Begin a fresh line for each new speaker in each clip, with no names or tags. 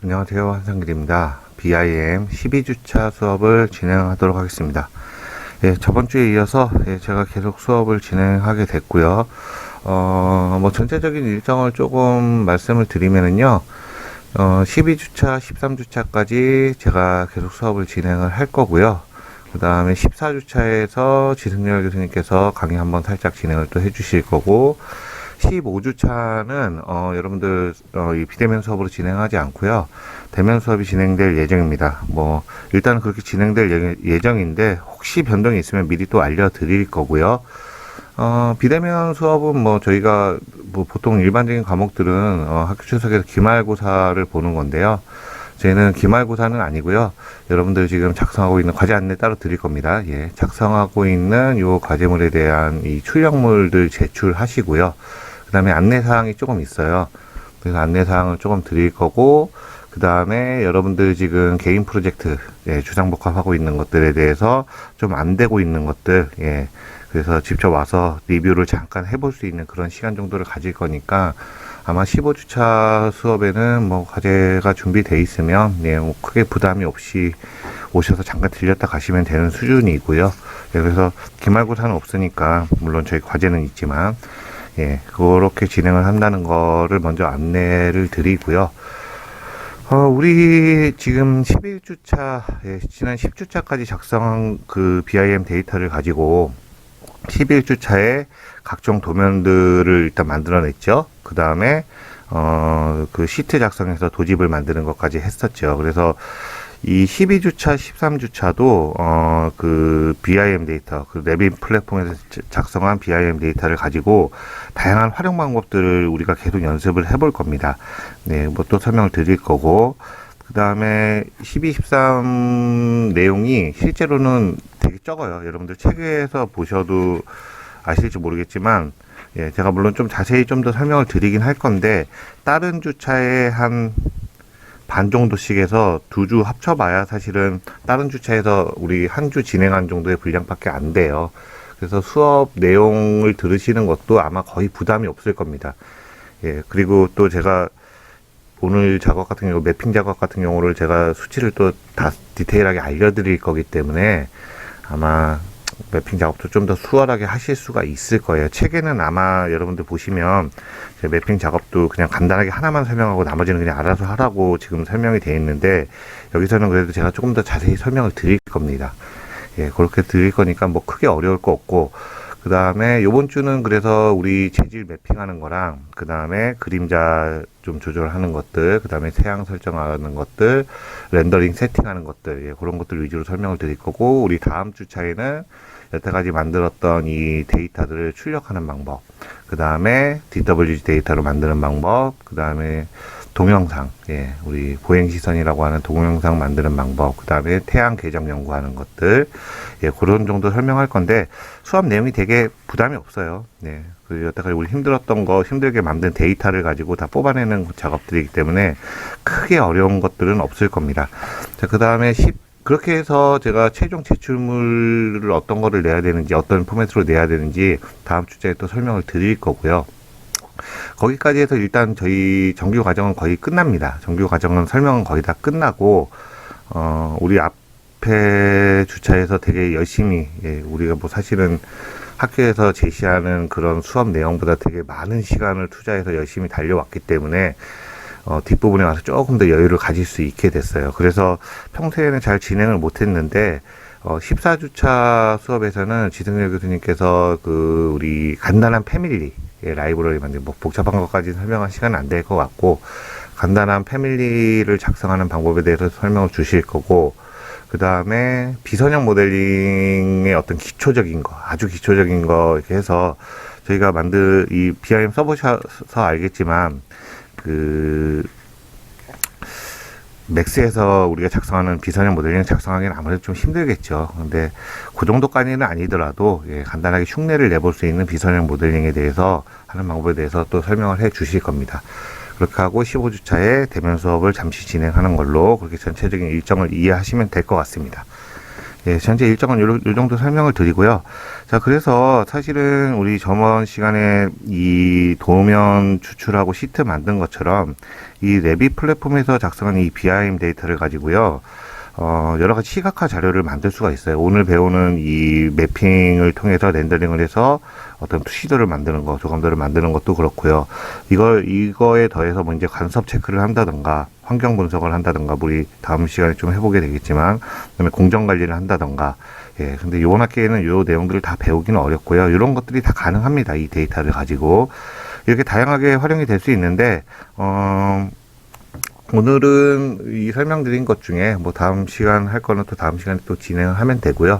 안녕하세요. 한상길입니다. BIM 12주차 수업을 진행하도록 하겠습니다. 저번 주에 이어서 제가 계속 수업을 진행하게 됐고요. 전체적인 일정을 조금 말씀을 드리면은요. 12주차, 13주차까지 제가 계속 수업을 진행을 할 거고요. 그 다음에 14주차에서 지승열 교수님께서 강의 한번 살짝 진행을 또 해주실 거고, 15주차는 여러분들 이 비대면 수업으로 진행하지 않고요. 대면 수업이 진행될 예정입니다. 일단 그렇게 진행될 예정인데 혹시 변동이 있으면 미리 또 알려드릴 거고요. 비대면 수업은 저희가 보통 일반적인 과목들은 학교 출석에서 기말고사를 보는 건데요. 저희는 기말고사는 아니고요. 여러분들 지금 작성하고 있는 과제 안내 따로 드릴 겁니다. 작성하고 있는 요 과제물에 대한 이 출력물들 제출하시고요. 그 다음에 안내사항이 조금 있어요. 그래서 안내사항을 조금 드릴 거고, 그 다음에 여러분들 지금 개인 프로젝트, 주상복합하고 있는 것들에 대해서 좀 안 되고 있는 것들, 그래서 직접 와서 리뷰를 잠깐 해볼 수 있는 그런 시간 정도를 가질 거니까, 아마 15주차 수업에는 과제가 준비되어 있으면, 크게 부담이 없이 오셔서 잠깐 들렸다 가시면 되는 수준이고요. 그래서 기말고사는 없으니까, 물론 저희 과제는 있지만, 그렇게 진행을 한다는 거를 먼저 안내를 드리고요. 우리 지금 11주차, 지난 10주차까지 작성한 그 BIM 데이터를 가지고 11주차에 각종 도면들을 일단 만들어냈죠. 그 다음에, 그 시트 작성해서 도집을 만드는 것까지 했었죠. 그래서 이 12주차, 13주차도, 그 BIM 데이터, 그 레빈 플랫폼에서 작성한 BIM 데이터를 가지고 다양한 활용 방법들을 우리가 계속 연습을 해볼 겁니다. 또 설명을 드릴 거고, 그 다음에 12, 13 내용이 실제로는 되게 적어요. 여러분들 책에서 보셔도 아실지 모르겠지만, 제가 물론 좀 자세히 좀 더 설명을 드리긴 할 건데, 다른 주차에 한 반 정도씩 해서 두 주 합쳐봐야 사실은 다른 주차에서 우리 한 주 진행한 정도의 분량밖에 안 돼요. 그래서 수업 내용을 들으시는 것도 아마 거의 부담이 없을 겁니다. 그리고 또 제가 오늘 작업 같은 경우, 매핑 작업 같은 경우를 제가 수치를 또 다 디테일하게 알려드릴 거기 때문에 아마 매핑 작업도 좀 더 수월하게 하실 수가 있을 거예요. 책에는 아마 여러분들 보시면 매핑 작업도 그냥 간단하게 하나만 설명하고 나머지는 그냥 알아서 하라고 지금 설명이 되어 있는데, 여기서는 그래도 제가 조금 더 자세히 설명을 드릴 겁니다. 그렇게 드릴 거니까 크게 어려울 거 없고, 그 다음에 요번 주는 그래서 우리 재질 매핑하는 거랑, 그 다음에 그림자 좀 조절하는 것들, 그 다음에 태양 설정하는 것들, 렌더링 세팅하는 것들, 그런 것들 위주로 설명을 드릴 거고, 우리 다음 주차에는 여태까지 만들었던 이 데이터들을 출력하는 방법, 그 다음에 DWG 데이터로 만드는 방법, 그 다음에 동영상, 우리 보행시선이라고 하는 동영상 만드는 방법, 그 다음에 태양 궤적 연구하는 것들, 그런 정도 설명할 건데, 수업 내용이 되게 부담이 없어요. 그리고 여태까지 우리 힘들었던 거, 힘들게 만든 데이터를 가지고 다 뽑아내는 작업들이기 때문에 크게 어려운 것들은 없을 겁니다. 자, 그 다음에 그렇게 해서 제가 최종 제출물을 어떤 거를 내야 되는지, 어떤 포맷으로 내야 되는지 다음 주제에 또 설명을 드릴 거고요. 거기까지 해서 일단 저희 정규 과정은 거의 끝납니다. 정규 과정은 설명은 거의 다 끝나고, 우리 앞에 주차에서 되게 열심히, 우리가 사실은 학교에서 제시하는 그런 수업 내용보다 되게 많은 시간을 투자해서 열심히 달려왔기 때문에, 뒷부분에 와서 조금 더 여유를 가질 수 있게 됐어요. 그래서 평소에는 잘 진행을 못했는데, 14주차 수업에서는 지승열 교수님께서 우리 간단한 패밀리, 라이브러리 만든 복잡한 것까지 설명할 시간은 안 될 것 같고, 간단한 패밀리를 작성하는 방법에 대해서 설명을 주실 거고, 그 다음에 비선형 모델링의 어떤 기초적인 거, 아주 기초적인 거 이렇게 해서 저희가 이 BIM 써보셔서 알겠지만, 맥스에서 우리가 작성하는 비선형 모델링 작성하기는 아무래도 좀 힘들겠죠. 근데 그 정도까지는 아니더라도 간단하게 흉내를 내볼 수 있는 비선형 모델링에 대해서 하는 방법에 대해서 또 설명을 해 주실 겁니다. 그렇게 하고 15주차에 대면 수업을 잠시 진행하는 걸로 그렇게 전체적인 일정을 이해하시면 될 것 같습니다. 예, 전체 일정은 요 정도 설명을 드리고요. 자, 그래서 사실은 우리 저번 시간에 이 도면 추출하고 시트 만든 것처럼 이 레빗 플랫폼에서 작성한 이 BIM 데이터를 가지고요. 여러 가지 시각화 자료를 만들 수가 있어요. 오늘 배우는 이 매핑을 통해서 렌더링을 해서 어떤 투시도를 만드는 거, 조감도를 만드는 것도 그렇고요. 이거에 더해서 뭐 이제 간섭 체크를 한다던가, 환경 분석을 한다던가, 우리 다음 시간에 좀 해보게 되겠지만, 그다음에 공정 관리를 한다던가, 예, 근데 이번 학기에는 요 내용들을 다 배우기는 어렵고요. 이런 것들이 다 가능합니다. 이 데이터를 가지고. 이렇게 다양하게 활용이 될 수 있는데, 오늘은 이 설명드린 것 중에 뭐 다음 시간 할 거는 또 다음 시간에 또 진행을 하면 되고요.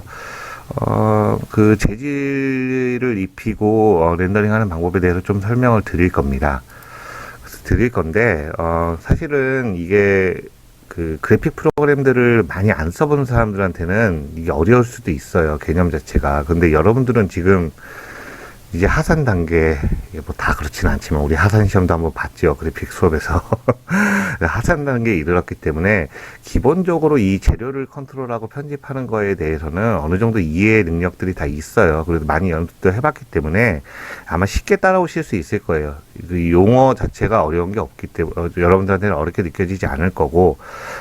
그 재질을 입히고 렌더링 하는 방법에 대해서 좀 설명을 드릴 겁니다. 그래서 드릴 건데, 사실은 이게 그 그래픽 프로그램들을 많이 안 써본 사람들한테는 이게 어려울 수도 있어요. 개념 자체가. 근데 여러분들은 지금 이제 하산 단계, 뭐 다 그렇지는 않지만, 우리 하산 시험도 한번 봤죠. 그래픽 수업에서. 하산 단계에 이르렀기 때문에, 기본적으로 이 재료를 컨트롤하고 편집하는 거에 대해서는 어느 정도 이해 능력들이 다 있어요. 그래도 많이 연습도 해봤기 때문에, 아마 쉽게 따라오실 수 있을 거예요. 그 용어 자체가 어려운 게 없기 때문에, 여러분들한테는 어렵게 느껴지지 않을 거고,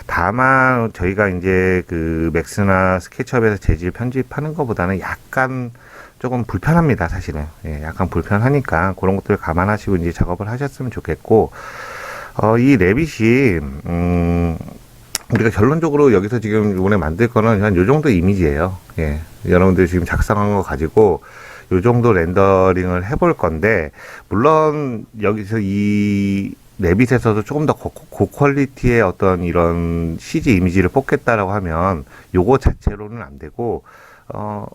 다만, 저희가 이제 그 맥스나 스케치업에서 재질 편집하는 것보다는 약간, 조금 불편합니다, 사실은. 예, 약간 불편하니까 그런 것들을 감안하시고 이제 작업을 하셨으면 좋겠고, 이 레빗이, 우리가 결론적으로 여기서 지금 이번에 만들 거는 한 요 정도 이미지예요. 예, 여러분들 지금 작성한 거 가지고 요 정도 렌더링을 해볼 건데, 물론 여기서 이 레빗에서도 조금 더 고퀄리티의 어떤 이런 CG 이미지를 뽑겠다라고 하면 요거 자체로는 안 되고,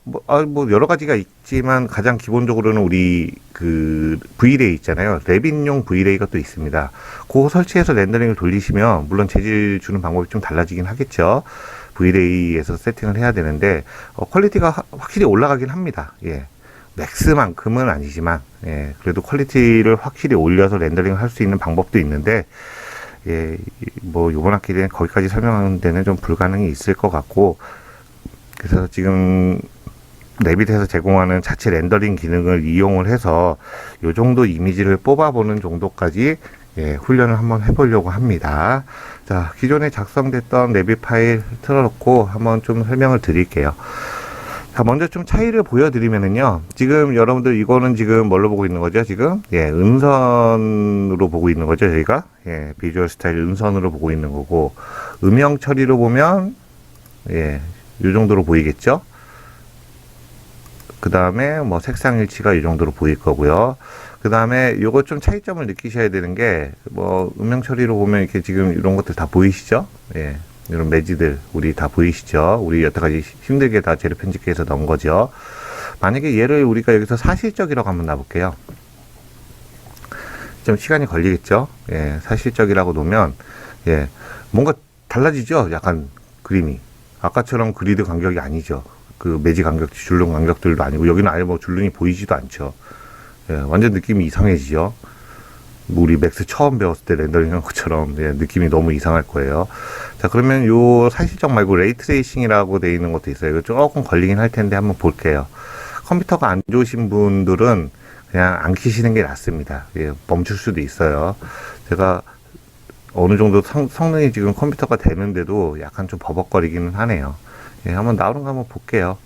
뭐, 여러 가지가 있지만, 가장 기본적으로는 우리, 그, V-Ray 있잖아요. 레빗용 V-Ray가 또 있습니다. 그거 설치해서 렌더링을 돌리시면, 물론 재질 주는 방법이 좀 달라지긴 하겠죠. V-Ray에서 세팅을 해야 되는데, 퀄리티가 확실히 올라가긴 합니다. 예. 맥스만큼은 아니지만, 예. 그래도 퀄리티를 확실히 올려서 렌더링을 할 수 있는 방법도 있는데, 예. 뭐, 요번 학기에는 거기까지 설명하는 데는 좀 불가능이 있을 것 같고, 그래서 지금 레빗에서 제공하는 자체 렌더링 기능을 이용을 해서 요 정도 이미지를 뽑아보는 정도까지 예, 훈련을 한번 해보려고 합니다. 자, 기존에 작성됐던 레빗 파일 틀어놓고 한번 좀 설명을 드릴게요. 자, 먼저 좀 차이를 보여드리면은요. 지금 여러분들 이거는 지금 뭘로 보고 있는 거죠? 지금 예, 음선으로 보고 있는 거죠. 저희가 예, 비주얼 스타일 음선으로 보고 있는 거고, 음영 처리로 보면 예, 이 정도로 보이겠죠? 그 다음에 뭐 색상 일치가 이 정도로 보일 거고요. 그 다음에 요거 좀 차이점을 느끼셔야 되는 게, 뭐 음영 처리로 보면 이렇게 지금 이런 것들 다 보이시죠? 예. 이런 매지들 우리 다 보이시죠? 우리 여태까지 힘들게 다 재료 편집기에서 넣은 거죠. 만약에 얘를 우리가 여기서 사실적이라고 한번 놔볼게요. 좀 시간이 걸리겠죠? 예. 사실적이라고 놓으면 예. 뭔가 달라지죠? 약간 그림이. 아까처럼 그리드 간격이 아니죠. 그 매지 간격, 줄눈 간격들도 아니고, 여기는 아예 뭐 줄눈이 보이지도 않죠. 예, 완전 느낌이 이상해지죠. 우리 맥스 처음 배웠을 때 렌더링 한 것처럼 예, 느낌이 너무 이상할 거예요. 자, 그러면 요 사실적 말고 레이트레이싱이라고 되어 있는 것도 있어요. 이거 조금 걸리긴 할 텐데 한번 볼게요. 컴퓨터가 안 좋으신 분들은 그냥 안 키시는 게 낫습니다. 예, 멈출 수도 있어요. 제가 어느 정도 성능이 지금 컴퓨터가 되는데도 약간 좀 버벅거리기는 하네요. 예, 한번 나오는 거 한번 볼게요.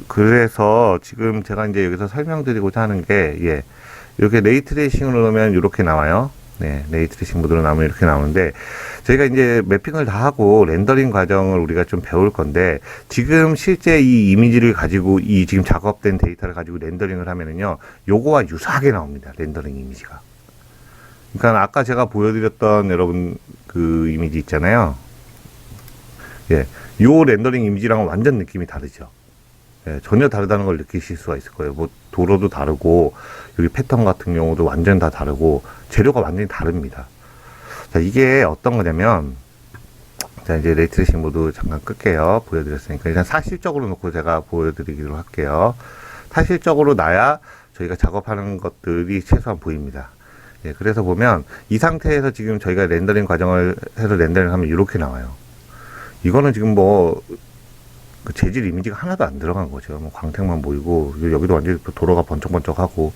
그래서 지금 제가 이제 여기서 설명드리고자 하는 게, 예, 이렇게 레이트레이싱으로 넣으면 이렇게 나와요. 네, 레이트레이싱 모드로 나오면 이렇게 나오는데, 저희가 이제 매핑을 다 하고 렌더링 과정을 우리가 좀 배울 건데, 지금 실제 이 이미지를 가지고, 이 지금 작업된 데이터를 가지고 렌더링을 하면은요, 요거와 유사하게 나옵니다. 렌더링 이미지가. 그러니까 아까 제가 보여드렸던 여러분 그 이미지 있잖아요. 예, 요 렌더링 이미지랑은 완전 느낌이 다르죠. 예, 전혀 다르다는 걸 느끼실 수가 있을 거예요. 뭐 도로도 다르고 여기 패턴 같은 경우도 완전 다 다르고 재료가 완전히 다릅니다. 자, 이게 어떤 거냐면, 자, 이제 레이트레이싱 모드 잠깐 끌게요. 보여드렸으니까 일단 사실적으로 놓고 제가 보여드리기로 할게요. 사실적으로 놔야 저희가 작업하는 것들이 최소한 보입니다. 예, 그래서 보면 이 상태에서 지금 저희가 렌더링 과정을 해서 렌더링 하면 이렇게 나와요. 이거는 지금 뭐 그 재질 이미지가 하나도 안 들어간 거죠. 뭐 광택만 보이고 여기도 완전히 도로가 번쩍번쩍하고.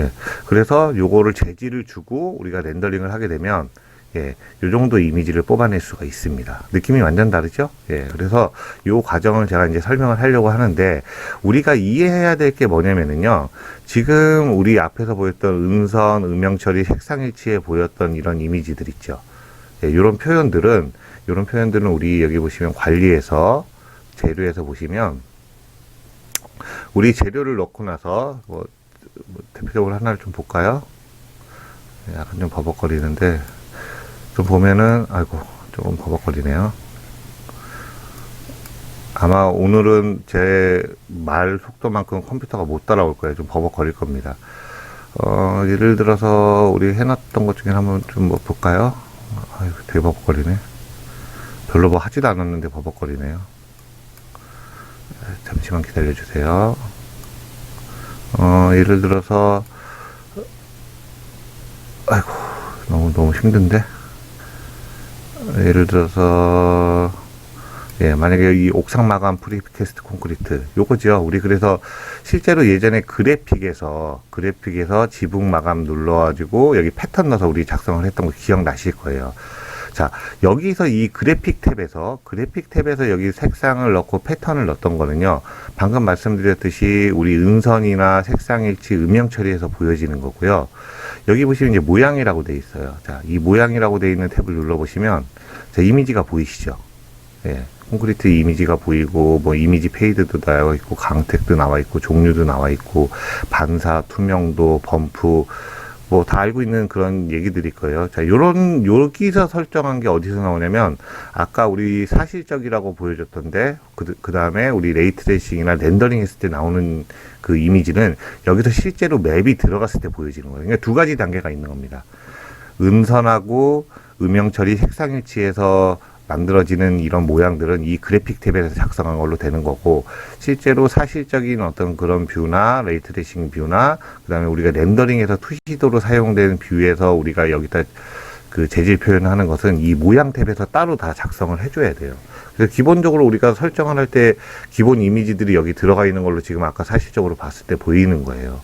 예, 그래서 요거를 재질을 주고 우리가 렌더링을 하게 되면 예, 요 정도 이미지를 뽑아낼 수가 있습니다. 느낌이 완전 다르죠? 예, 그래서 요 과정을 제가 이제 설명을 하려고 하는데, 우리가 이해해야 될 게 뭐냐면은요, 지금 우리 앞에서 보였던 음선, 음영 처리, 색상 일치에 보였던 이런 이미지들 있죠. 예, 요런 표현들은 우리 여기 보시면 관리에서, 재료에서 보시면, 우리 재료를 넣고 나서, 뭐 대표적으로 하나를 좀 볼까요? 약간 좀 버벅거리는데, 좀 보면은, 아이고, 조금 버벅거리네요. 아마 오늘은 제 말 속도만큼 컴퓨터가 못 따라올 거예요. 좀 버벅거릴 겁니다. 예를 들어서, 우리 해놨던 것 중에 한번 좀 뭐 볼까요? 아이고, 되게 버벅거리네. 별로 뭐 하지도 않았는데 버벅거리네요. 잠시만 기다려주세요. 예를 들어서, 아이고, 너무 힘든데? 예를 들어서, 예, 만약에 이 옥상 마감 프리캐스트 콘크리트, 요거죠. 우리 그래서 실제로 예전에 그래픽에서 지붕 마감 눌러가지고 여기 패턴 넣어서 우리 작성을 했던 거 기억나실 거예요. 자, 여기서 이 그래픽 탭에서 여기 색상을 넣고 패턴을 넣었던 거는요, 방금 말씀드렸듯이 우리 음선이나 색상 일치, 음영 처리에서 보여지는 거고요. 여기 보시면 이제 모양이라고 돼 있어요. 자, 이 모양이라고 돼 있는 탭을 눌러보시면, 자, 이미지가 보이시죠? 예. 콘크리트 이미지가 보이고, 뭐, 이미지 페이드도 나와 있고, 강택도 나와 있고, 종류도 나와 있고, 반사, 투명도, 범프, 뭐, 다 알고 있는 그런 얘기들일 거예요. 자, 여기서 설정한 게 어디서 나오냐면, 아까 우리 사실적이라고 보여줬던데, 그 다음에 우리 레이트레이싱이나 렌더링 했을 때 나오는 그 이미지는 여기서 실제로 맵이 들어갔을 때 보여지는 거예요. 그러니까 두 가지 단계가 있는 겁니다. 음선하고 음영 처리 색상 일치에서 만들어지는 이런 모양들은 이 그래픽 탭에서 작성한 걸로 되는 거고, 실제로 사실적인 어떤 그런 뷰나 레이트레이싱 뷰나 그 다음에 우리가 렌더링에서 투시도로 사용되는 뷰에서 우리가 여기다 그 재질 표현하는 것은 이 모양 탭에서 따로 다 작성을 해줘야 돼요. 그래서 기본적으로 우리가 설정을 할 때 기본 이미지들이 여기 들어가 있는 걸로 지금 아까 사실적으로 봤을 때 보이는 거예요.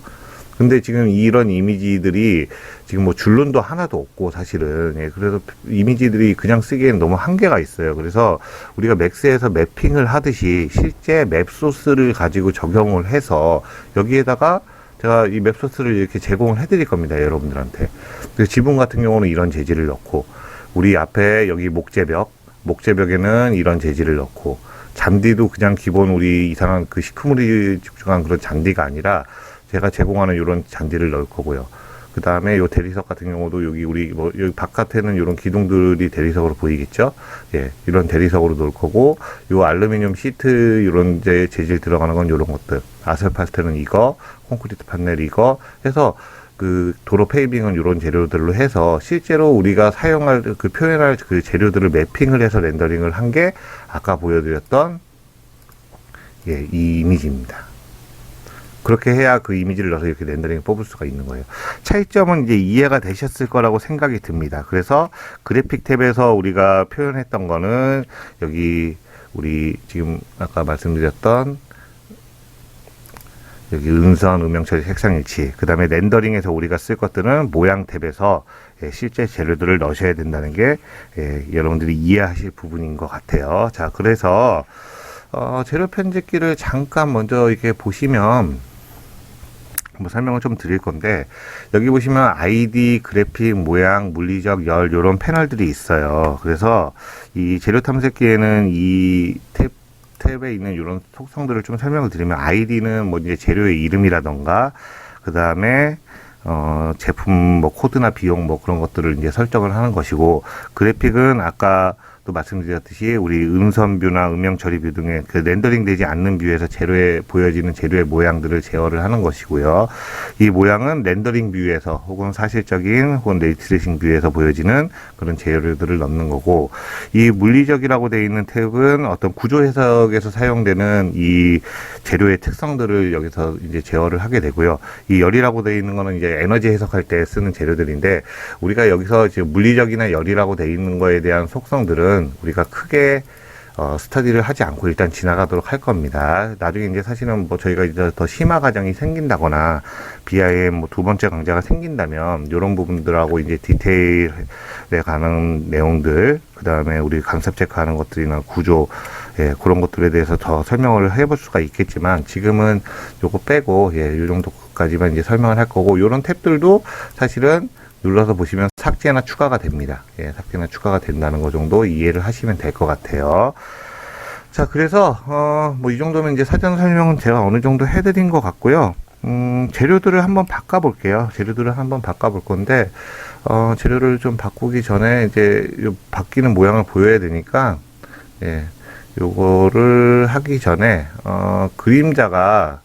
근데 지금 이런 이미지들이 지금 뭐 줄눈도 하나도 없고 사실은, 예, 그래서 이미지들이 그냥 쓰기에는 너무 한계가 있어요. 그래서 우리가 맥스에서 매핑을 하듯이 실제 맵 소스를 가지고 적용을 해서 여기에다가 제가 이 맵 소스를 이렇게 제공을 해드릴 겁니다, 여러분들한테. 그래서 지붕 같은 경우는 이런 재질을 넣고, 우리 앞에 여기 목재벽에는 이런 재질을 넣고, 잔디도 그냥 기본 우리 이상한 그 시커멓이 죽죽한 그런 잔디가 아니라 제가 제공하는 이런 잔디를 넣을 거고요. 그 다음에 요 대리석 같은 경우도 여기 우리 뭐 여기 바깥에는 이런 기둥들이 대리석으로 보이겠죠? 예, 이런 대리석으로 넣을 거고, 요 알루미늄 시트 이런 데 재질 들어가는 건 이런 것들, 아스팔트는 이거, 콘크리트 판넬 이거 해서 그 도로 페이빙은 이런 재료들로 해서 실제로 우리가 사용할 그 표현할 그 재료들을 매핑을 해서 렌더링을 한 게 아까 보여드렸던 예, 이 이미지입니다. 그렇게 해야 그 이미지를 넣어서 이렇게 렌더링을 뽑을 수가 있는 거예요. 차이점은 이제 이해가 되셨을 거라고 생각이 듭니다. 그래서 그래픽 탭에서 우리가 표현했던 거는 여기 우리 지금 아까 말씀드렸던 여기 음선, 음영 처리, 색상 일치, 그 다음에 렌더링에서 우리가 쓸 것들은 모양 탭에서 예, 실제 재료들을 넣으셔야 된다는 게 예, 여러분들이 이해하실 부분인 것 같아요. 자, 그래서 재료 편집기를 잠깐 먼저 이렇게 보시면 뭐 설명을 좀 드릴 건데, 여기 보시면 아이디, 그래픽, 모양, 물리적, 열 이런 패널들이 있어요. 그래서 이 재료 탐색기에는 이 탭에 있는 이런 속성들을 좀 설명을 드리면, 아이디는 뭐 이제 재료의 이름이라던가, 그 다음에 제품 뭐 코드나 비용 뭐 그런 것들을 이제 설정을 하는 것이고, 그래픽은 아까 또 말씀드렸듯이 우리 음선 뷰나 음영 처리 뷰 등의 그 렌더링 되지 않는 뷰에서 재료에 보여지는 재료의 모양들을 제어를 하는 것이고요. 이 모양은 렌더링 뷰에서 혹은 사실적인 혹은 레이트레이싱 뷰에서 보여지는 그런 재료들을 넣는 거고, 이 물리적이라고 되어 있는 탭은 어떤 구조 해석에서 사용되는 이 재료의 특성들을 여기서 이제 제어를 하게 되고요. 이 열이라고 되어 있는 거는 이제 에너지 해석할 때 쓰는 재료들인데, 우리가 여기서 지금 물리적이나 열이라고 되어 있는 거에 대한 속성들은 우리가 크게 스터디를 하지 않고 일단 지나가도록 할 겁니다. 나중에 이제 사실은 뭐 저희가 이제 더 심화 과정이 생긴다거나 BIM 뭐 두 번째 강좌가 생긴다면 이런 부분들하고 이제 디테일에 관한 내용들, 그 다음에 우리 감습 체크하는 것들이나 구조, 예, 그런 것들에 대해서 더 설명을 해볼 수가 있겠지만 지금은 요거 빼고 요 정도까지만 이제 설명을 할 거고, 요런 탭들도 사실은 눌러서 보시면 삭제나 추가가 됩니다. 예, 삭제나 추가가 된다는 거 정도 이해를 하시면 될 것 같아요. 자, 그래서 뭐 이 정도면 이제 사전 설명은 제가 어느 정도 해드린 것 같고요. 재료들을 한번 바꿔 볼게요. 재료들을 한번 바꿔 볼 건데, 재료를 좀 바꾸기 전에 이제 바뀌는 모양을 보여야 되니까, 예, 요거를 하기 전에 그림자가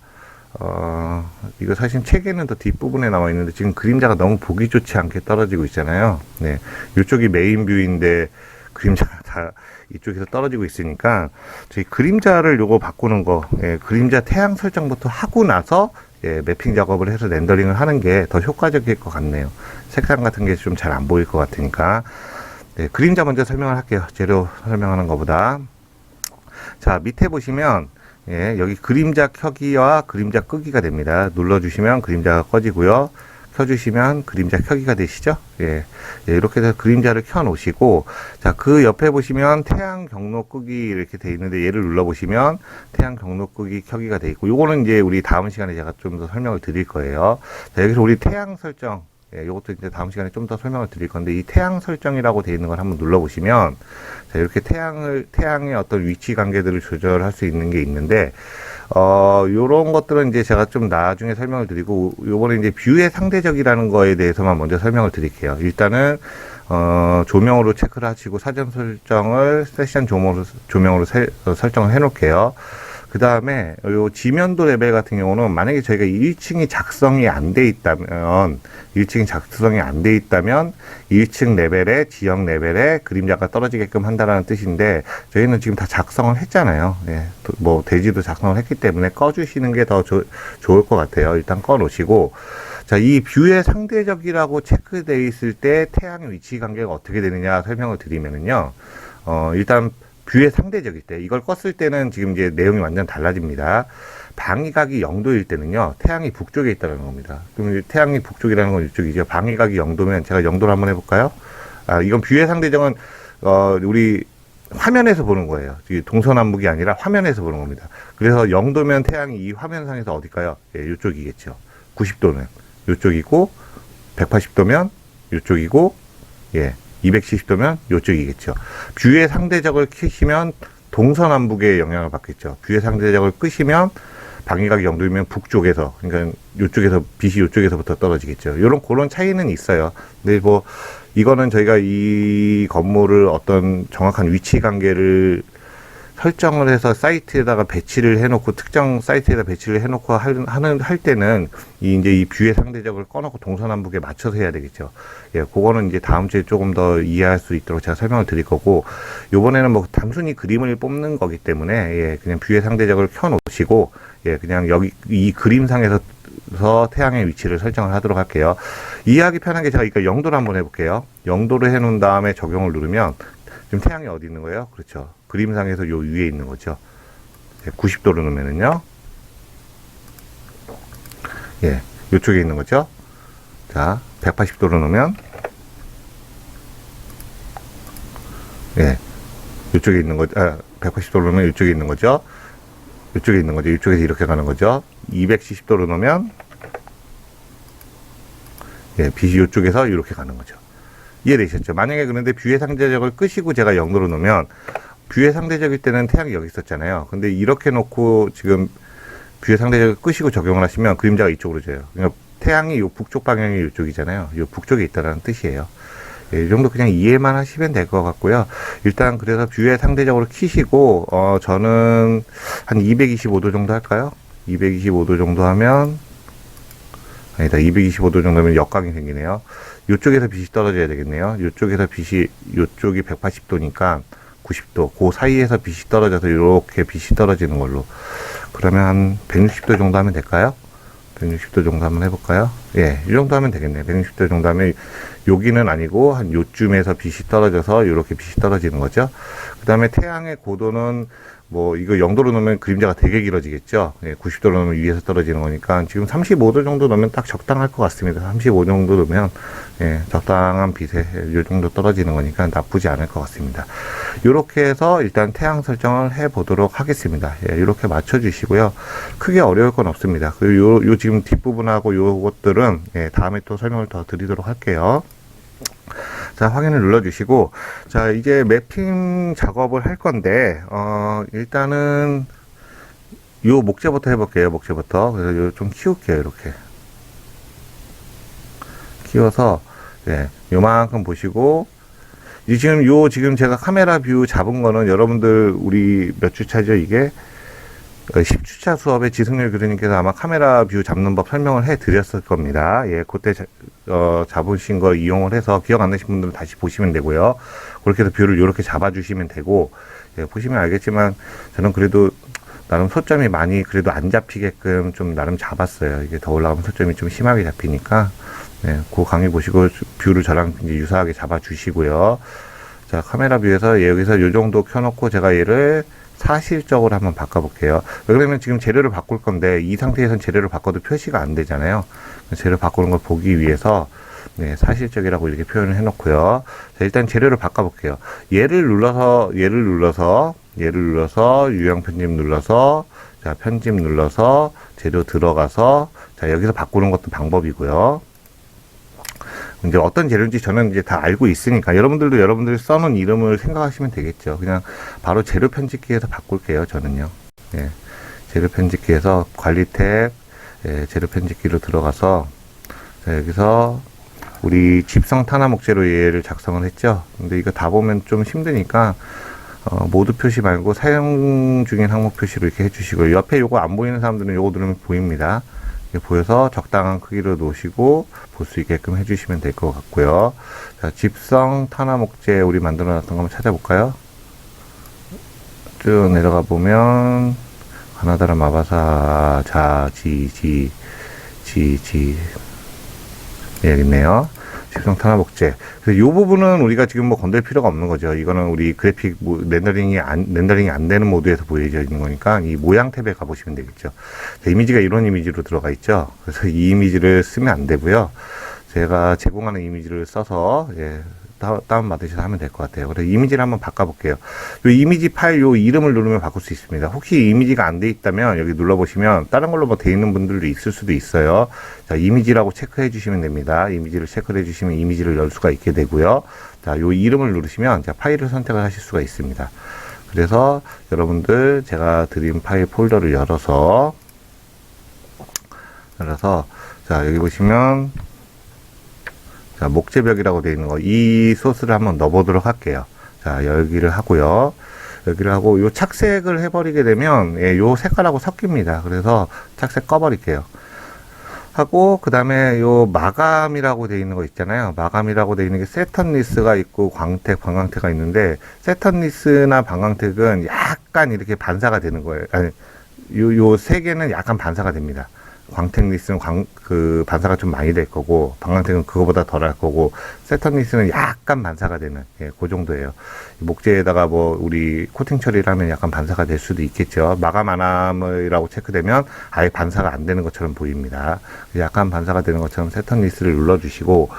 이거 사실 책에는 더 뒷부분에 나와 있는데 지금 그림자가 너무 보기 좋지 않게 떨어지고 있잖아요. 네, 이쪽이 메인 뷰인데 그림자가 다 이쪽에서 떨어지고 있으니까 저희 그림자를 요거 바꾸는 거, 예, 그림자 태양 설정부터 하고 나서 예, 매핑 작업을 해서 렌더링을 하는 게 더 효과적일 것 같네요. 색상 같은 게 좀 잘 안 보일 것 같으니까. 네, 그림자 먼저 설명을 할게요. 재료 설명하는 것보다. 자, 밑에 보시면 예, 여기 그림자 켜기와 그림자 끄기가 됩니다. 눌러주시면 그림자가 꺼지고요. 켜주시면 그림자 켜기가 되시죠? 예, 예, 이렇게 해서 그림자를 켜 놓으시고, 자, 그 옆에 보시면 태양 경로 끄기 이렇게 돼 있는데 얘를 눌러보시면 태양 경로 끄기 켜기가 돼 있고, 요거는 이제 우리 다음 시간에 제가 좀 더 설명을 드릴 거예요. 자, 여기서 우리 태양 설정, 예, 요것도 이제 다음 시간에 좀 더 설명을 드릴 건데, 이 태양 설정이라고 되어 있는 걸 한번 눌러보시면, 자, 이렇게 태양의 어떤 위치 관계들을 조절할 수 있는 게 있는데, 요런 것들은 이제 제가 좀 나중에 설명을 드리고, 요번에 이제 뷰의 상대적이라는 거에 대해서만 먼저 설명을 드릴게요. 일단은, 조명으로 체크를 하시고, 사전 설정을 세션 조명으로 설정을 해 놓을게요. 그 다음에 요 지면도 레벨 같은 경우는 만약에 저희가 1층이 작성이 안 돼 있다면 1층 레벨에 지형 레벨에 그림자가 떨어지게끔 한다라는 뜻인데, 저희는 지금 다 작성을 했잖아요. 예, 뭐 대지도 작성을 했기 때문에 꺼주시는 게 더 좋을 것 같아요. 일단 꺼 놓으시고, 자, 이 뷰의 상대적이라고 체크되어 있을 때 태양의 위치 관계가 어떻게 되느냐 설명을 드리면은요, 일단 뷰의 상대적일 때, 이걸 껐을 때는 지금 이제 내용이 완전 달라집니다. 방위각이 0도일 때는요, 태양이 북쪽에 있다는 겁니다. 그럼 태양이 북쪽이라는 건 이쪽이죠. 방위각이 0도면 제가 0도를 한번 해볼까요? 아, 이건 뷰의 상대적은 우리 화면에서 보는 거예요. 동서남북이 아니라 화면에서 보는 겁니다. 그래서 0도면 태양이 이 화면상에서 어딜까요? 예, 이쪽이겠죠. 90도는 이쪽이고, 180도면 이쪽이고, 예, 270도면 이쪽이겠죠. 뷰의 상대적을 켜시면 동서남북의 영향을 받겠죠. 뷰의 상대적을 끄시면 방위각이 0도이면 북쪽에서, 그러니까 이쪽에서 빛이 이쪽에서부터 떨어지겠죠. 그런 차이는 있어요. 근데 뭐 이거는 저희가 이 건물을 어떤 정확한 위치 관계를 설정을 해서 사이트에다가 배치를 해놓고, 특정 사이트에다 배치를 해놓고 할 때는 이제 이 뷰의 상대적을 꺼놓고 동서남북에 맞춰서 해야 되겠죠. 예, 그거는 이제 다음 주에 조금 더 이해할 수 있도록 제가 설명을 드릴 거고, 요번에는 뭐 단순히 그림을 뽑는 거기 때문에, 예, 그냥 뷰의 상대적을 켜 놓으시고, 예, 그냥 여기 이 그림상에서 태양의 위치를 설정을 하도록 할게요. 이해하기 편하게 제가 이거 0도로 한번 해볼게요. 0도로 해놓은 다음에 적용을 누르면 지금 태양이 어디 있는 거예요? 그렇죠. 그림상에서 요 위에 있는 거죠. 90도로 놓으면은요. 예, 요쪽에 있는 거죠. 자, 180도로 놓으면, 예, 요쪽에 있는 거죠. 180도로 놓으면 이쪽에 있는 거죠. 이쪽에 있는 거죠. 이쪽에서 이렇게 가는 거죠. 270도로 놓으면, 예, 빛이 이쪽에서 이렇게 가는 거죠. 이해되셨죠? 만약에 그런데 뷰의 상대적을 끄시고 제가 0도로 놓으면, 뷰의 상대적일 때는 태양이 여기 있었잖아요. 근데 이렇게 놓고 지금 뷰의 상대적을 끄시고 적용을 하시면 그림자가 이쪽으로 져요. 그러니까 태양이 요 북쪽 방향이 이쪽이잖아요. 요 북쪽에 있다라는 뜻이에요. 예, 이 정도 그냥 이해만 하시면 될 것 같고요. 일단 그래서 뷰의 상대적으로 키시고, 저는 한 225도 정도 할까요? 225도 정도 하면, 아니다, 225도 정도면 역광이 생기네요. 요쪽에서 빛이 떨어져야 되겠네요. 요쪽에서 빛이, 요쪽이 180도니까 90도, 그 사이에서 빛이 떨어져서 이렇게 빛이 떨어지는 걸로. 그러면 한 160도 정도 하면 될까요? 160도 정도 한번 해볼까요? 예, 이 정도 하면 되겠네. 160도 정도 하면 여기는 아니고 한 요쯤에서 빛이 떨어져서 이렇게 빛이 떨어지는 거죠. 그 다음에 태양의 고도는 뭐 이거 0도로 놓으면 그림자가 되게 길어지겠죠. 예, 90도로 놓으면 위에서 떨어지는 거니까 지금 35도 정도 놓으면 딱 적당할 것 같습니다. 35 정도 놓으면 예, 적당한 빛에 이 정도 떨어지는 거니까 나쁘지 않을 것 같습니다. 이렇게 해서 일단 태양 설정을 해 보도록 하겠습니다. 예, 이렇게 맞춰 주시고요. 크게 어려울 건 없습니다. 그리고 요 지금 뒷부분하고 요것들은 예, 다음에 또 설명을 더 드리도록 할게요. 자, 확인을 눌러주시고, 자, 이제 매핑 작업을 할 건데, 일단은, 요 목재부터 해볼게요, 목재부터. 그래서 요 좀 키울게요, 이렇게. 키워서, 예, 요만큼 보시고, 지금 제가 카메라 뷰 잡은 거는 여러분들, 우리 몇 주차죠, 이게? 10주차 수업에 지승렬 교수님께서 아마 카메라 뷰 잡는 법 설명을 해 드렸을 겁니다. 예, 그때 잡으신 거 이용을 해서 기억 안 나신 분들은 다시 보시면 되고요. 그렇게 해서 뷰를 이렇게 잡아주시면 되고, 예, 보시면 알겠지만 저는 그래도 나름 소점이 많이 그래도 안 잡히게끔 좀 나름 잡았어요. 이게 더 올라가면 소점이 좀 심하게 잡히니까, 예, 그 강의 보시고 뷰를 저랑 이제 유사하게 잡아주시고요. 자, 카메라 뷰에서 여기서 요 정도 켜놓고 제가 얘를 사실적으로 한번 바꿔볼게요. 그러면 지금 재료를 바꿀 건데 이 상태에선 재료를 바꿔도 표시가 안 되잖아요. 재료 바꾸는 걸 보기 위해서 네, 사실적이라고 이렇게 표현을 해놓고요. 자, 일단 재료를 바꿔볼게요. 얘를 눌러서 유형 편집 눌러서 자, 편집 눌러서 재료 들어가서 자, 여기서 바꾸는 것도 방법이고요. 이제 어떤 재료인지 저는 이제 다 알고 있으니까 여러분들도 여러분들이 써놓은 이름을 생각하시면 되겠죠. 그냥 바로 재료 편집기에서 바꿀게요. 저는요. 예, 재료 편집기에서 관리 탭, 예, 재료 편집기로 들어가서 자, 여기서 우리 집성 탄화 목재로 얘를 작성을 했죠. 근데 이거 다 보면 좀 힘드니까 모두 표시 말고 사용 중인 항목 표시로 이렇게 해주시고 옆에 요거 안 보이는 사람들은 요거 누르면 보입니다. 보여서 적당한 크기로 놓으시고 볼 수 있게끔 해주시면 될 것 같고요. 자, 집성 탄화 목재 우리 만들어 놨던 거 한번 찾아볼까요? 쭉 내려가 보면 가나다라 마바사 예, 여기 있네요. 집성 탄화 목재. 그래서 이 부분은 우리가 지금 뭐 건들 필요가 없는 거죠. 이거는 우리 그래픽 렌더링이 안 되는 모드에서 보여져 있는 거니까 이 모양 탭에 가보시면 되겠죠. 자, 이미지가 이런 이미지로 들어가 있죠. 그래서 이 이미지를 쓰면 안 되고요. 제가 제공하는 이미지를 써서 예, 다운받으셔서 하면 될 것 같아요. 그래서 이미지를 한번 바꿔볼게요. 요 이미지 파일 요 이름을 누르면 바꿀 수 있습니다. 혹시 이미지가 안 돼 있다면 여기 눌러보시면 다른 걸로 뭐 돼 있는 분들도 있을 수도 있어요. 자, 이미지라고 체크해 주시면 됩니다. 이미지를 체크해 주시면 이미지를 열 수가 있게 되고요. 자, 요 이름을 누르시면 자, 파일을 선택을 하실 수가 있습니다. 그래서 여러분들 제가 드린 파일 폴더를 열어서 자, 여기 보시면 자, 목재벽이라고 되어 있는 거, 이 소스를 한번 넣어보도록 할게요. 자, 여기를 하고요. 여기를 하고, 요 착색을 해버리게 되면, 예, 요 색깔하고 섞입니다. 그래서 착색 꺼버릴게요. 하고, 그 다음에 요 마감이라고 되어 있는 거 있잖아요. 마감이라고 되어 있는 게 세턴리스가 있고, 방광택가 있는데, 세턴리스나 방광택은 약간 이렇게 반사가 되는 거예요. 아니, 요 세 개는 약간 반사가 됩니다. 광택리스는 그 반사가 좀 많이 될 거고, 방광택은 그거보다 덜 할 거고, 세턴리스는 약간 반사가 되는, 예, 그 정도예요. 목재에다가 뭐, 우리 코팅 처리를 하면 약간 반사가 될 수도 있겠죠. 마감 안 함이라고 체크되면 아예 반사가 안 되는 것처럼 보입니다. 약간 반사가 되는 것처럼 세턴리스를 눌러주시고,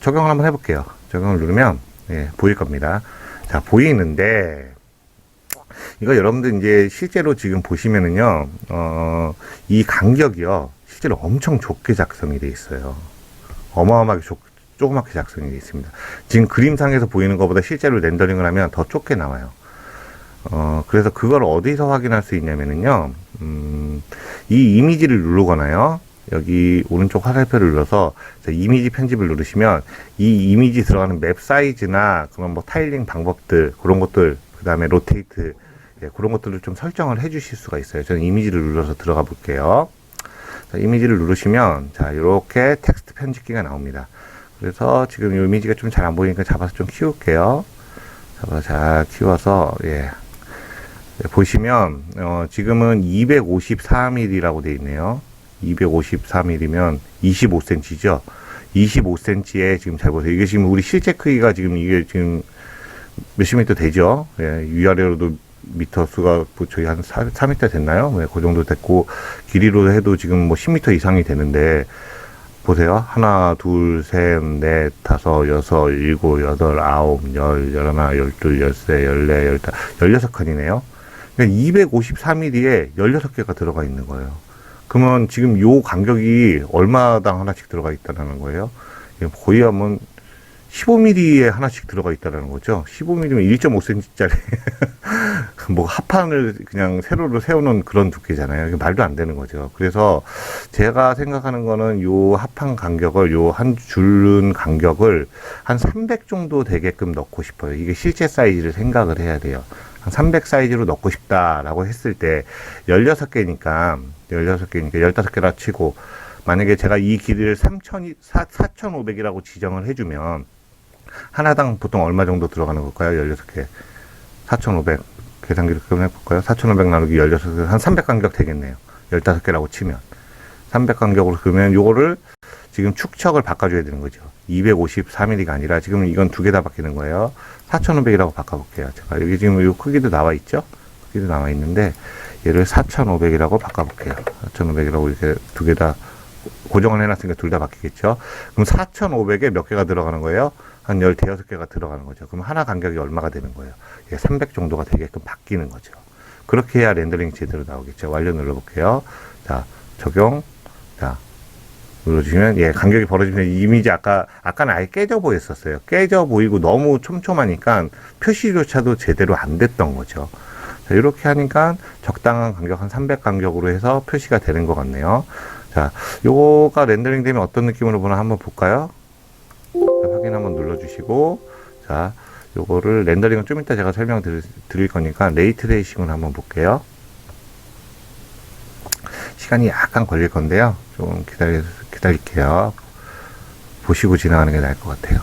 적용을 한번 해볼게요. 적용을 누르면, 예, 보일 겁니다. 자, 보이는데, 이거 여러분들 이제 실제로 지금 보시면은요, 이 간격이요, 실제로 엄청 좁게 작성이 되어 있어요. 어마어마하게 조그맣게 작성이 되어 있습니다. 지금 그림상에서 보이는 것보다 실제로 렌더링을 하면 더 좁게 나와요. 그래서 그걸 어디서 확인할 수 있냐면은요, 이 이미지를 누르거나요, 여기 오른쪽 화살표를 눌러서 이미지 편집을 누르시면 이 이미지 들어가는 맵 사이즈나 그런 뭐 타일링 방법들, 그런 것들, 그 다음에 로테이트, 예, 그런 것들을 좀 설정을 해 주실 수가 있어요. 저는 이미지를 눌러서 들어가 볼게요. 자, 이미지를 누르시면 자, 이렇게 텍스트 편집기가 나옵니다. 그래서 지금 이 이미지가 좀 잘 안 보이니까 잡아서 좀 키울게요. 잡아서 잘 키워서 예. 예, 보시면 지금은 254mm라고 되어 있네요. 254mm면 25cm죠. 25cm에 지금 잘 보세요. 이게 지금 우리 실제 크기가 지금 이게 지금 몇십 미터 되죠. 예, 위아래로도 미터 수가 뭐 저희 한 4미터 됐나요? 네, 그 정도 됐고, 길이로 해도 지금 뭐 10미터 이상이 되는데, 보세요. 하나, 둘, 셋, 넷, 다섯, 여섯, 일곱, 여덟, 아홉, 열, 열하나, 열둘, 열세, 열네, 열다, 16칸이네요. 그러니까 254mm에 16개가 들어가 있는 거예요. 그러면 지금 요 간격이 얼마당 하나씩 들어가 있다는 거예요? 거의 하면 15mm에 하나씩 들어가 있다는 거죠. 15mm면 1.5cm짜리 뭐 합판을 그냥 세로로 세우는 그런 두께잖아요. 이게 말도 안 되는 거죠. 그래서 제가 생각하는 거는 요 합판 간격을, 요 한 줄은 간격을 한 300 정도 되게끔 넣고 싶어요. 이게 실제 사이즈를 생각을 해야 돼요. 한 300 사이즈로 넣고 싶다라고 했을 때 16개니까 15개라 치고, 만약에 제가 이 길이를 4,500이라고 지정을 해주면 하나당 보통 얼마 정도 들어가는 걸까요? 16개. 4,500. 계산기를 좀 해볼까요? 4,500 나누기 16개. 한 300 간격 되겠네요. 15개라고 치면. 300 간격으로 그러면 요거를 지금 축척을 바꿔줘야 되는 거죠. 254mm가 아니라 지금 이건 두 개 다 바뀌는 거예요. 4,500이라고 바꿔볼게요. 제가 여기 지금 요 크기도 나와 있죠? 크기도 나와 있는데 얘를 4,500이라고 바꿔볼게요. 4,500이라고 이렇게 두 개 다 고정을 해놨으니까 둘 다 바뀌겠죠? 그럼 4,500에 몇 개가 들어가는 거예요? 한 15개가 들어가는 거죠. 그럼 하나 간격이 얼마가 되는 거예요? 300 정도가 되게끔 바뀌는 거죠. 그렇게 해야 렌더링이 제대로 나오겠죠. 완료 눌러볼게요. 자, 적용. 자, 눌러주시면, 예, 간격이 벌어지면 이미지 아까는 아예 깨져 보였었어요. 깨져 보이고 너무 촘촘하니까 표시조차도 제대로 안 됐던 거죠. 자, 이렇게 하니까 적당한 간격, 한 300 간격으로 해서 표시가 되는 것 같네요. 자, 요거가 렌더링 되면 어떤 느낌으로 보나 한번 볼까요? 확인 한번 눌러주시고, 자, 요거를 렌더링은 좀 이따 제가 설명 드릴 거니까 레이트레이싱을 한번 볼게요. 시간이 약간 걸릴 건데요. 좀 기다릴게요. 보시고 지나가는 게 나을 것 같아요.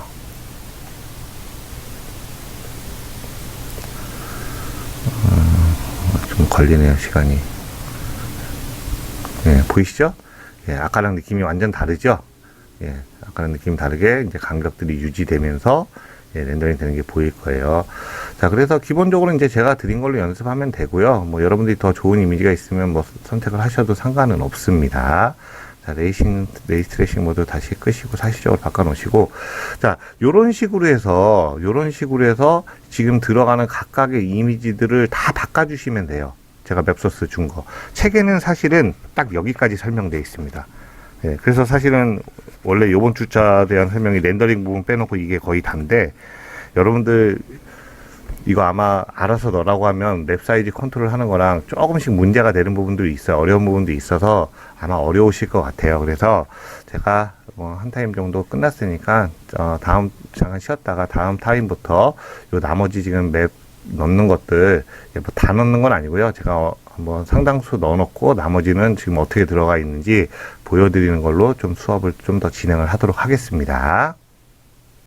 좀 걸리네요, 시간이. 예, 보이시죠? 예, 아까랑 느낌이 완전 다르죠? 예, 아까랑 느낌이 다르게 이제 간격들이 유지되면서 예, 렌더링 되는 게 보일 거예요. 자, 그래서 기본적으로 이제 제가 드린 걸로 연습하면 되고요. 뭐 여러분들이 더 좋은 이미지가 있으면 뭐 선택을 하셔도 상관은 없습니다. 자, 레이트레이싱 모드 다시 끄시고 사실적으로 바꿔 놓으시고, 자, 요런 식으로 해서 지금 들어가는 각각의 이미지들을 다 바꿔주시면 돼요. 제가 맵소스 준 거. 책에는 사실은 딱 여기까지 설명되어 있습니다. 예, 그래서 사실은 원래 요번 주차에 대한 설명이 렌더링 부분 빼놓고 이게 거의 단데, 여러분들 이거 아마 알아서 넣으라고 하면 맵 사이즈 컨트롤 하는 거랑 조금씩 문제가 되는 부분도 있어요. 어려운 부분도 있어서 아마 어려우실 것 같아요. 그래서 제가 뭐 한 타임 정도 끝났으니까 다음 잠깐 쉬었다가 다음 타임부터 요 나머지 지금 맵 넣는 것들 뭐 다 넣는 건 아니고요. 제가 한번 상당수 넣어놓고 나머지는 지금 어떻게 들어가 있는지 보여드리는 걸로 좀 수업을 좀 더 진행을 하도록 하겠습니다.